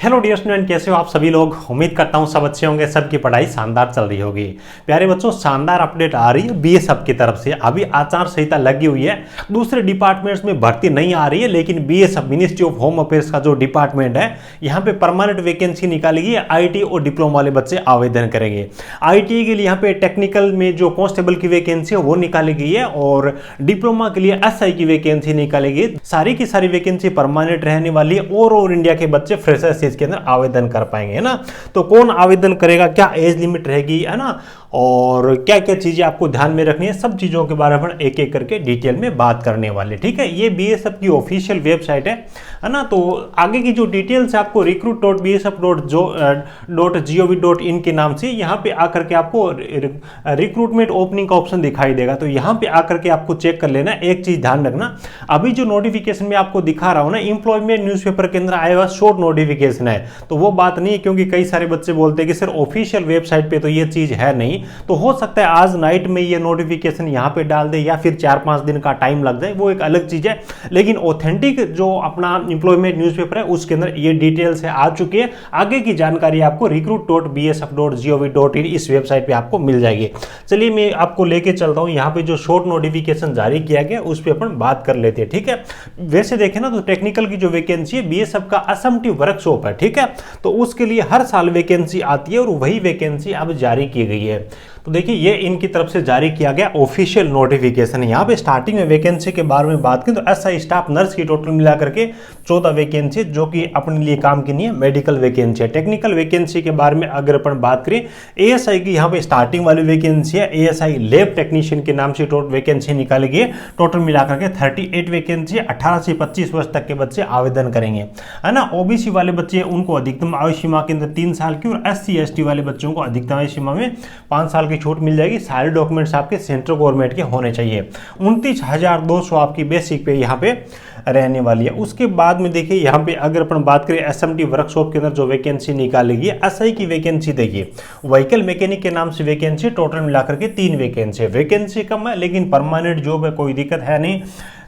Hello dear student, कैसे हो आप सभी लोग। उम्मीद करता हूँ सब अच्छे होंगे, सबकी पढ़ाई शानदार चल रही होगी। प्यारे बच्चों, शानदार अपडेट आ रही है बीएसएफ की तरफ से। अभी आचार संहिता लगी हुई है, दूसरे डिपार्टमेंट्स में भर्ती नहीं आ रही है, लेकिन BSF ministry of home affairs का जो डिपार्टमेंट है, यहाँ पे परमानेंट वैकेंसी निकाली गई है। आईटी और डिप्लोमा वाले बच्चे आवेदन करेंगे। आईटी के लिए यहाँ पे टेक्निकल में जो कांस्टेबल की वैकेंसी है वो निकाली गई है, और डिप्लोमा के लिए एसआई की वैकेंसी निकाली गई। सारी की सारी वैकेंसी परमानेंट रहने वाली है, और इंडिया के बच्चे फ्रेशर्स के अंदर आवेदन कर पाएंगे, है ना। तो कौन आवेदन करेगा, क्या एज लिमिट रहेगी, है ना, और क्या क्या चीजें आपको ध्यान में रखनी है, सब चीजों के बारे में एक एक करके डिटेल में बात करने वाले। ठीक है, ये बीएसएफ की ऑफिशियल वेबसाइट है ना। तो आगे की जो डिटेल्स है आपको recruit.bsf.gov.in के नाम से यहाँ पे आकर के आपको रिक्रूटमेंट ओपनिंग का ऑप्शन दिखाई देगा। तो यहाँ पे आकर के आपको चेक कर लेना। एक चीज ध्यान रखना, अभी जो नोटिफिकेशन में आपको दिखा रहा हूं ना, एम्प्लॉयमेंट न्यूज़पेपर के अंदर आया हुआ शॉर्ट नोटिफिकेशन है, तो वो बात नहीं है, क्योंकि कई सारे बच्चे बोलते हैं कि सर ऑफिशियल वेबसाइट पे तो ये चीज है नहीं। तो हो सकता है आज नाइट में ये नोटिफिकेशन यहाँ पे डाल दे, या फिर 4-5 दिन का टाइम लग जाए, वो एक अलग चीज है। लेकिन ऑथेंटिक जो अपना एम्प्लॉयमेंट न्यूज़पेपर है उसके अंदर ये डिटेल्स है आ चुकी है। आगे की जानकारी आपको recruit.bsf.gov.in इस वेबसाइट पे आपको मिल जाएगी। चलिए मैं आपको लेके चलता हूँ, यहाँ पे जो शॉर्ट नोटिफिकेशन जारी किया गया उस पर अपन बात कर लेते हैं। ठीक है, वैसे देखें ना तो टेक्निकल की जो वैकेंसी है बीएसएफ का असम्पटिव वर्कशॉप है। ठीक है, तो उसके लिए हर साल वैकेंसी आती है, और वही वैकेंसी अब जारी की गई है। तो देखिए, ये इनकी तरफ से जारी किया गया ऑफिशियल नोटिफिकेशन है। यहाँ पे स्टार्टिंग में वैकेंसी के बारे में बात करें तो एसआई स्टाफ नर्स की टोटल मिलाकर के 14 वैकेंसी, जो कि अपने लिए काम की नहीं है, मेडिकल वैकेंसी है। टेक्निकल वैकेंसी के बारे में अगर अपन बात करें, एएसआई की यहाँ पे स्टार्टिंग वाली वैकेंसी है, एएसआई लैब टेक्नीशियन के नाम से टोटल वैकेंसी निकाली गई है। टोटल मिलाकर के 38 वैकेंसी, 18 से 25 वर्ष तक के बच्चे आवेदन करेंगे, है ना। ओबीसी वाले बच्चे उनको अधिकतम आयु सीमा के अंदर 3 साल की, और एससी एसटी वाले बच्चों को अधिकतम आयु सीमा में 5 साल की छूट मिल जाएगी। सारे डॉक्यूमेंट्स आपके सेंट्रल गवर्नमेंट के होने चाहिए। 29,200 आपकी बेसिक पे यहाँ पे रहने वाली है। उसके बाद में देखिए, यहाँ पे अगर अपन बात करें एसएमटी वर्कशॉप के अंदर जो वैकेंसी निकालेगी, एसआई की वैकेंसी देखिए, व्हीकल मैकेनिक के नाम से वैकेंसी, टोटल मिलाकर के 3 वैकेंसी है। वैकेंसी कम है, लेकिन परमानेंट जॉब है, कोई दिक्कत है नहीं।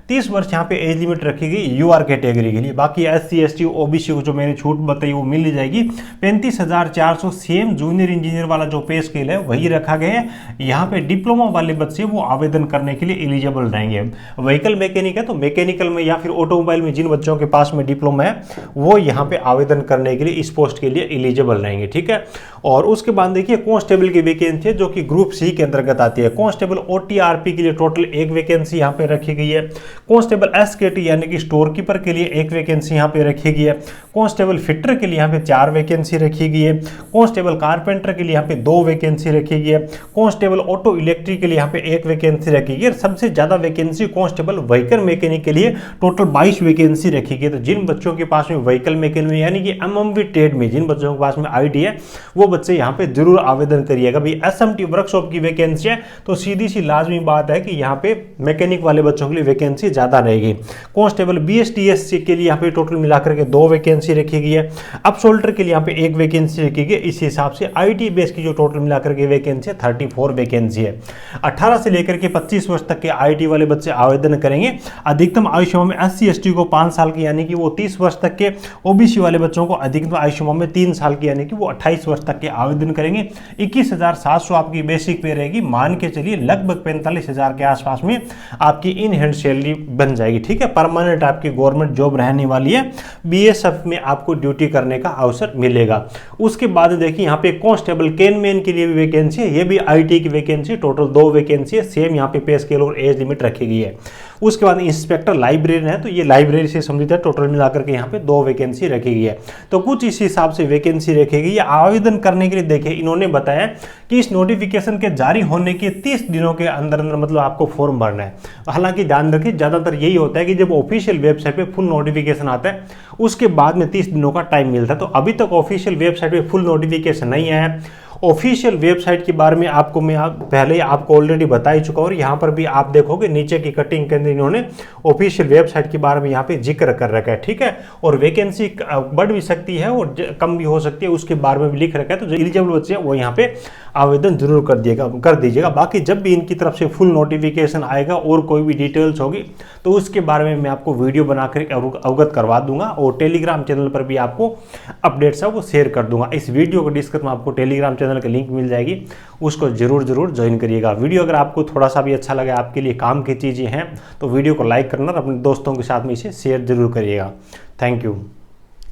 30 वर्ष यहाँ पे एज लिमिट रखी गई यूआर कैटेगरी के लिए। बाकी एससी एसटी ओबीसी को जो मैंने छूट बताई वो मिल जाएगी। 35,400 सेम जूनियर इंजीनियर वाला जो पे स्केल है वही रखा गया है। यहाँ पे डिप्लोमा वाले बच्चे वो आवेदन करने के लिए एलिजिबल रहेंगे। व्हीकल मैकेनिक है तो मैकेनिकल में या फिर ऑटोमोबाइल में जिन बच्चों के पास में डिप्लोमा है वो यहाँ पे आवेदन करने के लिए इस पोस्ट के लिए एलिजिबल रहेंगे। ठीक है, और उसके बाद देखिए कांस्टेबल की वैकेंसी है, जो कि ग्रुप सी के अंतर्गत आती है। कांस्टेबल ओटीआरपी के लिए टोटल 1 वैकेंसी यहाँ पे रखी गई है। कांस्टेबल एसकेटी यानी कि स्टोर कीपर के लिए 1 वैकेंसी यहाँ पे रखी गई है। कांस्टेबल फिटर के लिए यहाँ पे 4 वैकेंसी रखी गई है। कांस्टेबल कारपेंटर के लिए यहाँ पे 2 वैकेंसी रखी गई है। कांस्टेबल ऑटो इलेक्ट्रिक के लिए यहाँ पे 1 वैकेंसी रखी गई है। सबसे ज्यादा वैकेंसी कांस्टेबल व्हीकल मैकेनिक के लिए टोटल 22 वैकेंसी रखी गई है। तो जिन बच्चों के पास में व्हीकल मैकेनिक यानी कि एमएमवी ट्रेड में जिन बच्चों के पास में आईटी है, वो बच्चे यहाँ पे जरूर आवेदन करिएगा। भाई एसएमटी वर्कशॉप की वैकेंसी है तो सीधी सी लाजमी बात है कि यहाँ पे मैकेनिक वाले बच्चों के लिए वैकेंसी ज्यादा रहेगी। कांस्टेबल बीएसटीएस के लिए यहाँ पे टोटल मिलाकर के 2 वैकेंसी रखी गई है। अब शोल्डर के लिए यहाँ पे 1 वैकेंसी रखी गई। इस हिसाब से आईटी बेस की जो टोटल मिलाकर के वैकेंसी है 34 वैकेंसी है। 18 से लेकर के 25 वर्ष तक के आईटी वाले बच्चे आवेदन करेंगे। अधिकतम आयु सीमा में एससी एसटी को 5 साल की यानी कि वो 30 वर्ष तक के, ओबीसी वाले बच्चों को अधिकतम आयु सीमा में 3 साल की यानी कि वो 28 वर्ष तक के आवेदन करेंगे। 21,700 आपकी बेसिक पे रहेगी। मान के चलिए लगभग 45,000 के आसपास में आपकी इन हैंड सैलरी बन जाएगी। ठीक है, परमानेंट आपकी गवर्नमेंट जॉब रहने वाली है। बीएसएफ में आपको ड्यूटी करने का अवसर मिलेगा। उसके बाद देखिए यहाँ पे कांस्टेबल केनमैन के लिए भी वैकेंसी है। ये भी आईटी की वैकेंसी, टोटल 2 वैकेंसी है। सेम यहाँ पे पे स्केल और एज लिमिट रखी गई है। उसके बाद इंस्पेक्टर लाइब्रेरी है, तो ये लाइब्रेरी से संबंधित है। टोटल मिलाकर के यहाँ पे 2 वैकेंसी रखी गई है। तो कुछ इस हिसाब से वैकेंसी रखी गई है। आवेदन करने के लिए देखिए इन्होंने बताया कि इस नोटिफिकेशन के जारी होने के 30 दिनों के अंदर अंदर मतलब आपको फॉर्म भरना है। हालांकि ध्यान रखिए, ज्यादातर यही होता है कि जब ऑफिशियल वेबसाइट पे फुल नोटिफिकेशन आता है उसके बाद में 30 दिनों का टाइम मिलता है। तो अभी तक ऑफिशियल वेबसाइट पे फुल नोटिफिकेशन नहीं आया है। ऑफिशियल वेबसाइट के बारे में आपको मैं पहले ही आपको ऑलरेडी बता ही चुका हूँ। यहाँ पर भी आप देखोगे नीचे की कटिंग के अंदर इन्होंने ऑफिशियल वेबसाइट के बारे में यहाँ पे जिक्र कर रखा है, ठीक है। और वैकेंसी बढ़ भी सकती है और कम भी हो सकती है, उसके बारे में भी लिख रखा है। तो जो एलिजिबल बच्चे हैं वो यहाँ पे आवेदन जरूर कर दीजिएगा। बाकी जब भी इनकी तरफ से फुल नोटिफिकेशन आएगा और कोई भी डिटेल्स होगी तो उसके बारे में मैं आपको वीडियो बनाकर अवगत करवा दूंगा और टेलीग्राम चैनल पर भी आपको अपडेट्स है वो शेयर कर दूंगा। इस वीडियो को डिस्क्रिप्शन में आपको टेलीग्राम चैनल की लिंक मिल जाएगी, उसको जरूर ज्वाइन करिएगा। वीडियो अगर आपको थोड़ा सा भी अच्छा लगा, आपके लिए काम की चीज़ें हैं, तो वीडियो को लाइक करना और अपने दोस्तों के साथ में इसे शेयर जरूर करिएगा। Thank you.